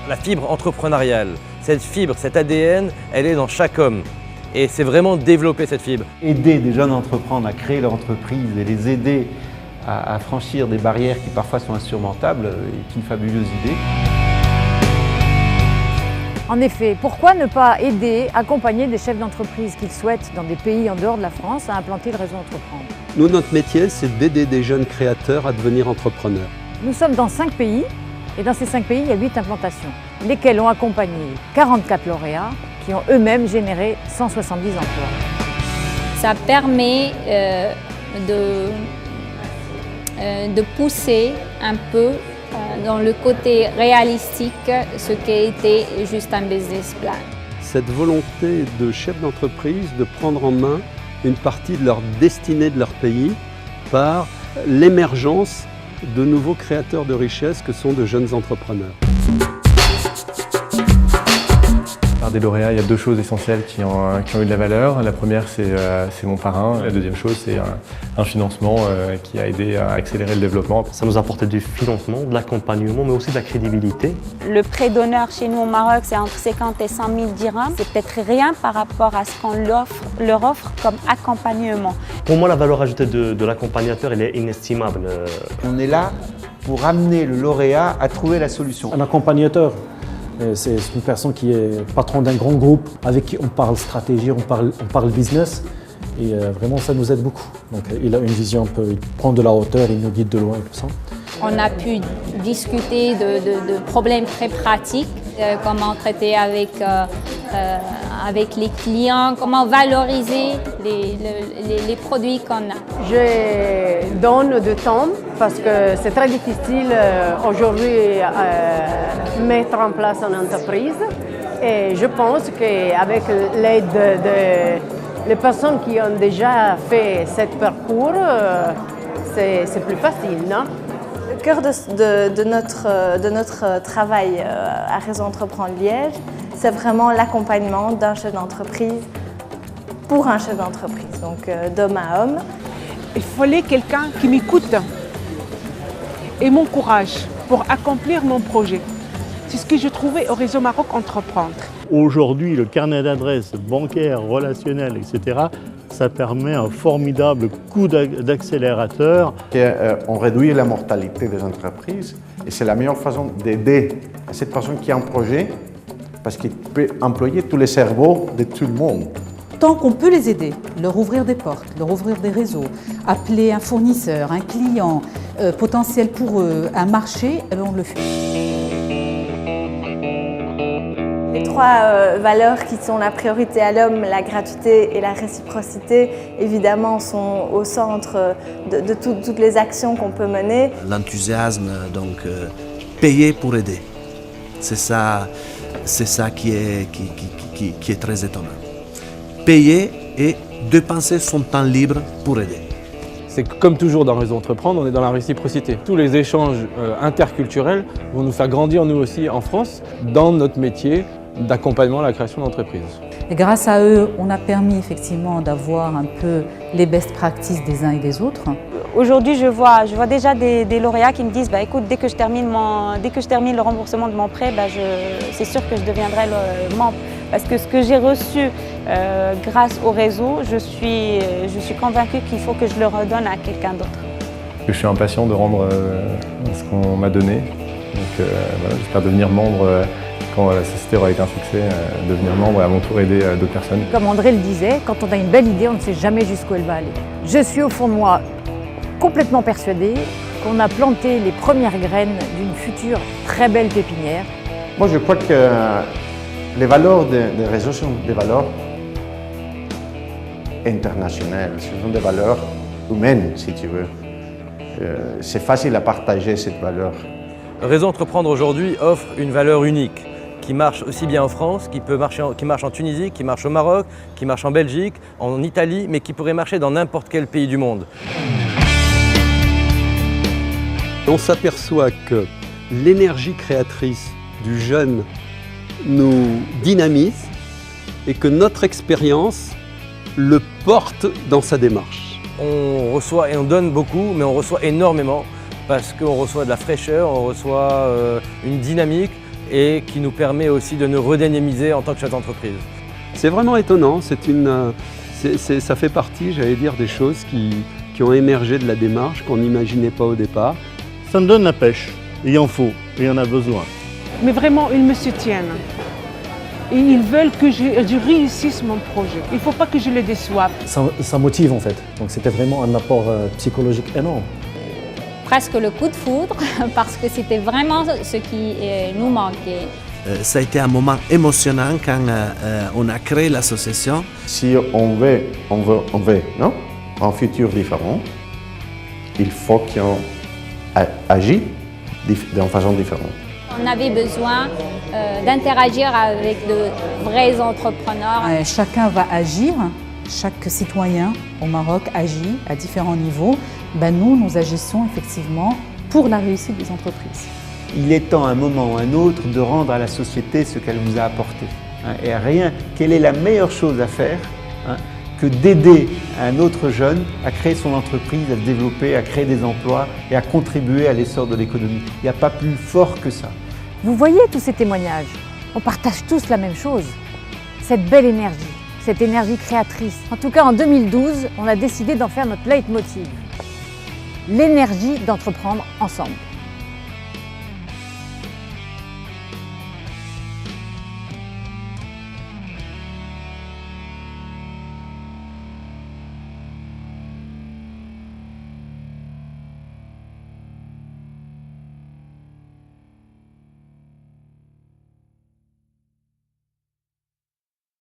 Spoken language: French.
La fibre entrepreneuriale, cette fibre, cet ADN, elle est dans chaque homme. Et c'est vraiment développer cette fibre. Aider des jeunes à entreprendre, à créer leur entreprise et les aider à franchir des barrières qui parfois sont insurmontables est une fabuleuse idée. En effet, pourquoi ne pas aider, accompagner des chefs d'entreprise qu'ils souhaitent dans des pays en dehors de la France à implanter le réseau Entreprendre? Nous, notre métier, c'est d'aider des jeunes créateurs à devenir entrepreneurs. Nous sommes dans 5 pays et dans ces 5 pays, il y a 8 implantations, lesquelles ont accompagné 44 lauréats qui ont eux-mêmes généré 170 emplois. Ça permet de pousser un peu dans le côté réalistique ce qui a été juste un business plan. Cette volonté de chefs d'entreprise de prendre en main une partie de leur destinée de leur pays par l'émergence de nouveaux créateurs de richesse que sont de jeunes entrepreneurs. Par des lauréats, il y a 2 choses essentielles qui ont eu de la valeur. La première, c'est mon parrain. La deuxième chose, c'est un financement qui a aidé à accélérer le développement. Ça nous a apporté du financement, de l'accompagnement, mais aussi de la crédibilité. Le prêt d'honneur chez nous au Maroc, c'est entre 50 et 100 000 dirhams. C'est peut-être rien par rapport à ce qu'on leur offre comme accompagnement. Pour moi, la valeur ajoutée de l'accompagnateur, elle est inestimable. On est là pour amener le lauréat à trouver la solution. Un accompagnateur, c'est une personne qui est patron d'un grand groupe, avec qui on parle stratégie, on parle business. Et vraiment, ça nous aide beaucoup. Donc, il a une vision un peu, il prend de la hauteur, il nous guide de loin et tout ça. On a pu discuter de problèmes très pratiques, comment traiter avec les clients, comment valoriser les produits qu'on a. Je donne du temps parce que c'est très difficile aujourd'hui mettre en place une entreprise. Et je pense qu'avec l'aide des personnes qui ont déjà fait ce parcours, c'est plus facile, non? Le cœur de notre travail à Réseau Entreprendre Liège, c'est vraiment l'accompagnement d'un chef d'entreprise pour un chef d'entreprise, donc d'homme à homme. Il fallait quelqu'un qui m'écoute et m'encourage pour accomplir mon projet. C'est ce que je trouvais au Réseau Maroc Entreprendre. Aujourd'hui, le carnet d'adresses bancaire, relationnel, etc., ça permet un formidable coup d'accélérateur. On réduit la mortalité des entreprises et c'est la meilleure façon d'aider cette personne qui a un projet parce qu'il peut employer tous les cerveaux de tout le monde. Tant qu'on peut les aider, leur ouvrir des portes, leur ouvrir des réseaux, appeler un fournisseur, un client potentiel pour eux, un marché, on le fait. Les 3 valeurs qui sont la priorité à l'homme, la gratuité et la réciprocité, évidemment, sont au centre de toutes les actions qu'on peut mener. L'enthousiasme, donc payer pour aider, c'est ça qui est très étonnant. Payer et dépenser son temps libre pour aider. C'est comme toujours dans Réseau Entreprendre, on est dans la réciprocité. Tous les échanges interculturels vont nous faire grandir nous aussi en France dans notre métier d'accompagnement à la création d'entreprises. Et grâce à eux, on a permis effectivement d'avoir un peu les best practices des uns et des autres. Aujourd'hui, je vois déjà des lauréats qui me disent écoute, dès que je termine le remboursement de mon prêt, c'est sûr que je deviendrai le membre. Parce que ce que j'ai reçu grâce au réseau, je suis convaincue qu'il faut que je le redonne à quelqu'un d'autre. Je suis impatient de rendre ce qu'on m'a donné. Donc voilà, j'espère devenir membre quand la société aura été un succès, devenir membre et à mon tour aider d'autres personnes. Comme André le disait, quand on a une belle idée, on ne sait jamais jusqu'où elle va aller. Je suis au fond de moi complètement persuadée qu'on a planté les premières graines d'une future très belle pépinière. Moi, je crois que les valeurs des réseaux sont des valeurs internationales, ce sont des valeurs humaines, si tu veux. C'est facile à partager cette valeur. Réseau Entreprendre aujourd'hui offre une valeur unique qui marche aussi bien en France, qui marche en Tunisie, qui marche au Maroc, qui marche en Belgique, en Italie, mais qui pourrait marcher dans n'importe quel pays du monde. On s'aperçoit que l'énergie créatrice du jeune nous dynamise et que notre expérience le porte dans sa démarche. On reçoit et on donne beaucoup, mais on reçoit énormément parce qu'on reçoit de la fraîcheur, on reçoit une dynamique, et qui nous permet aussi de nous redynamiser en tant que chef d'entreprise. C'est vraiment étonnant, ça fait partie, j'allais dire, des choses qui ont émergé de la démarche qu'on n'imaginait pas au départ. Ça me donne la pêche, il en faut, il y en a besoin. Mais vraiment, ils me soutiennent. Et ils veulent que je réussisse mon projet. Il ne faut pas que je les déçoive. Ça motive en fait, donc c'était vraiment un apport psychologique énorme. Presque le coup de foudre, parce que c'était vraiment ce qui nous manquait. Ça a été un moment émotionnant quand on a créé l'association. Si on veut non? Un futur différent, il faut qu'on agisse d'une façon différente. On avait besoin d'interagir avec de vrais entrepreneurs. Chacun va agir, chaque citoyen au Maroc agit à différents niveaux. Nous agissons effectivement pour la réussite des entreprises. Il est temps, à un moment ou à un autre, de rendre à la société ce qu'elle vous a apporté. Et rien, quelle est la meilleure chose à faire que d'aider un autre jeune à créer son entreprise, à se développer, à créer des emplois et à contribuer à l'essor de l'économie. Il n'y a pas plus fort que ça. Vous voyez tous ces témoignages, on partage tous la même chose, cette belle énergie, cette énergie créatrice. En tout cas, en 2012, on a décidé d'en faire notre leitmotiv. L'énergie d'entreprendre ensemble.